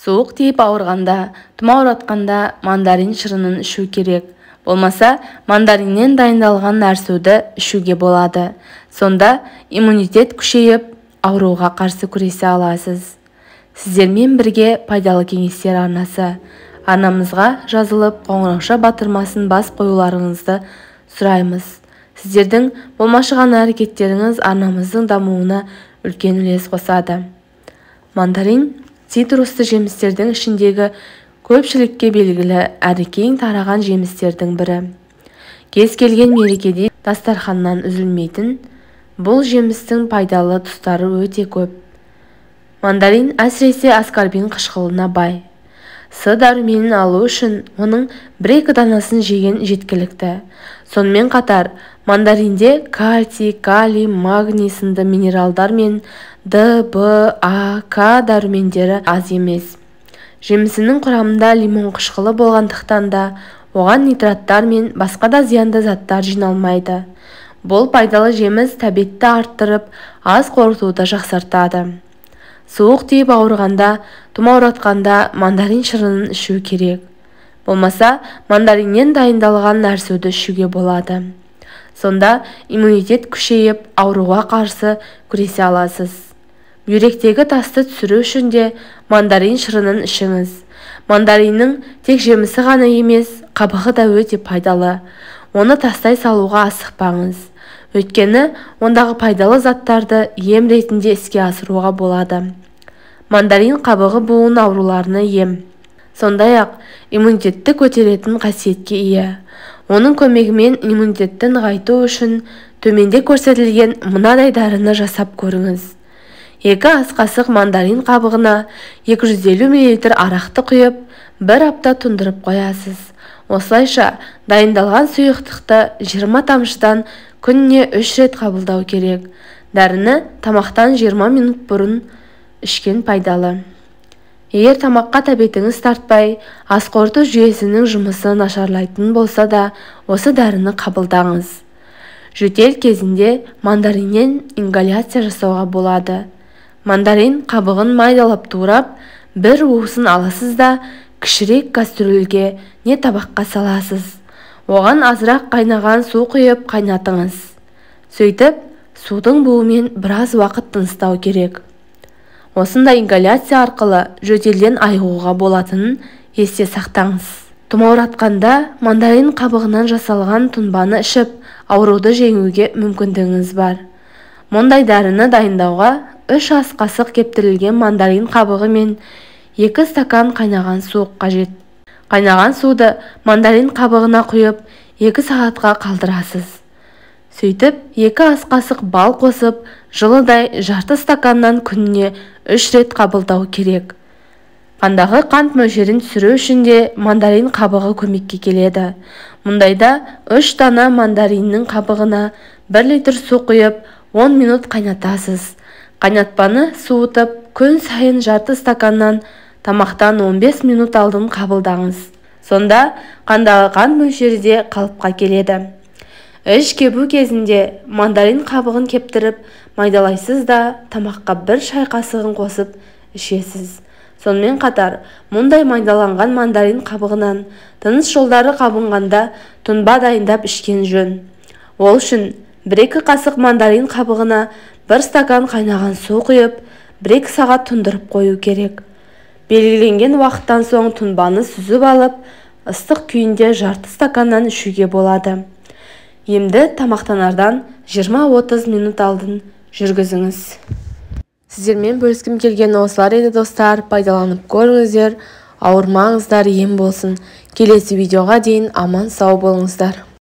Суық тиіп ауырғанда, тұмауратқанда мандарин шырынын ішу керек. Болмаса, мандариннен дайындалған нәрсуді ішуге болады. Сонда иммунитет күшейіп, ауруға қарсы күресе аласыз. Сіздермен бірге пайдалы кеңестер арнасы. Арнамызға жазылып, қоңырауша батырмасын бас қоюларыңызды сұраймыз. Сіздердің болмашыған әрекеттеріңіз арнамыздың дамуына үлкен үлес қосады. Мандарин цитрусты жемістердің ішіндегі көпшілікке белгілі әрі кең тараған жемістердің бірі. Кез келген мерекеде дастарханнан үзілмейтін бұл жемістің пайдалы тұстары өте көп. Мандарин әсіресе аскорбин қышқылына бай. С дәруменін алу үшін оның 1-2 данасын жеген жеткілікті. Сонымен қатар мандаринде кальций, калий, магний сынды минералдар мен Д, Б, А, К дәрумендері аз емес. Жемісінің құрамында лимон қышқылы болғандықтан да оған нитраттар мен басқа да зиянды заттар жиналмайды. Бұл пайдалы жеміс тәбетті арттырып, ас қорытуды жақсартады. Суық тиіп ауырғанда, тұмауратқанда мандарин шырынын ішу керек. Болмаса, мандариннен дайындалған нәрсуді ішуге болады. Сонда иммунитет күшейіп, ауруға қарсы күресе аласыз. Бүйректегі тасты түсіру үшін де мандарин шырынын ішіңіз. Мандариннің тек жемісі ғана емес, қабығы да өте пайдалы. Оны тастай салуға асықпаңыз. Өйткені ондағы пайдалы заттарды ем ретінде іске асыруға болады. Мандарин қабығы буын ауруларына ем. Сондай-ақ иммунитетті көтеретін қасиетке ие. Оның көмегімен иммунитетті нығайту үшін төменде көрсетілген мынадай дәріні жасап көріңіз. 2 ас қасық мандарин қабығына 250 мл арақты құйып, 1 апта тұндырып қоясыз. Осылайша дайындалған сұйықтықты 20 тамшыдан күніне 3 рет қабылдау керек. Дәріні тамақтан 20 минут бұрын ішкен пайдалы. Егер тамаққа тәбетіңіз тартпай, ас қорыту жүйесінің жұмысы нашарлайтын болса да, осы дәріні қабылдаңыз. Жөтел кезінде мандариннен ингаляция жасауға болады. Мандарин қабығын майдалап турап, 1 уысын аласыз да, кішірек кастрюльге не табаққа саласыз. Оған азырақ қайнаған су құйып қайнатыңыз. Сөйтіп, судың буымен біраз уақыт тыныстау керек. Осында ингаляция арқылы жөтелден айығуға болатынын есте сақтаңыз. Тұмауратқанда мандарин қабығынан жасалған тұнбаны ішіп, ауруды жеңуге мүмкіндігіңіз бар. Мұндай дәріні дайындауға 3 ас қасық кептірілген мандарин қабығы мен 2 стакан қайнаған су қажет. Қайнаған суды мандарин қабығына құйып, 2 сағатқа қалдырасыз. Сөйтіп, 2 ас қасық бал қосып, жылыдай жарты стаканнан күніне 3 рет қабылдау керек. Қандағы қант мөлшерін түсіру үшін де мандарин қабығы көмекке келеді. Мұндайда 3 дана мандариннің қабығына 1 литр су құйып, 10 минут қайнатасыз. Қайнатпаны суытып, күн сайын жарты стаканнан тамақтан 15 минут алдын қабылдаңыз. Сонда қандағы қант мөлшері де қалыпқа келеді. Іш кебу кезінде мандарин қабығын кептіріп майдалайсыз да тамаққа 1 шай қасығын қосып ішесіз. Сонымен қатар, мұндай майдаланған мандарин қабығынан тыныс жолдары қабынғанда тұнба дайындап ішкен жөн. Ол үшін 1-2 қасық мандарин қабығына 1 стакан қайнаған су құйып, 1-2 сағат тұндырып қою керек. Белгіленген уақыттан соң тұнбаны сүзіп алып, ыстық күйінде жарты стаканнан ішуге болады. Емді тамақтанардан 20-30 минут алдын жүргізіңіз. Сіздермен бөліскім келген осылар еді достар, пайдаланып көріңіздер, ауырмаңыздар, ем болсын. Келесі видеоға дейін аман сау болыңыздар.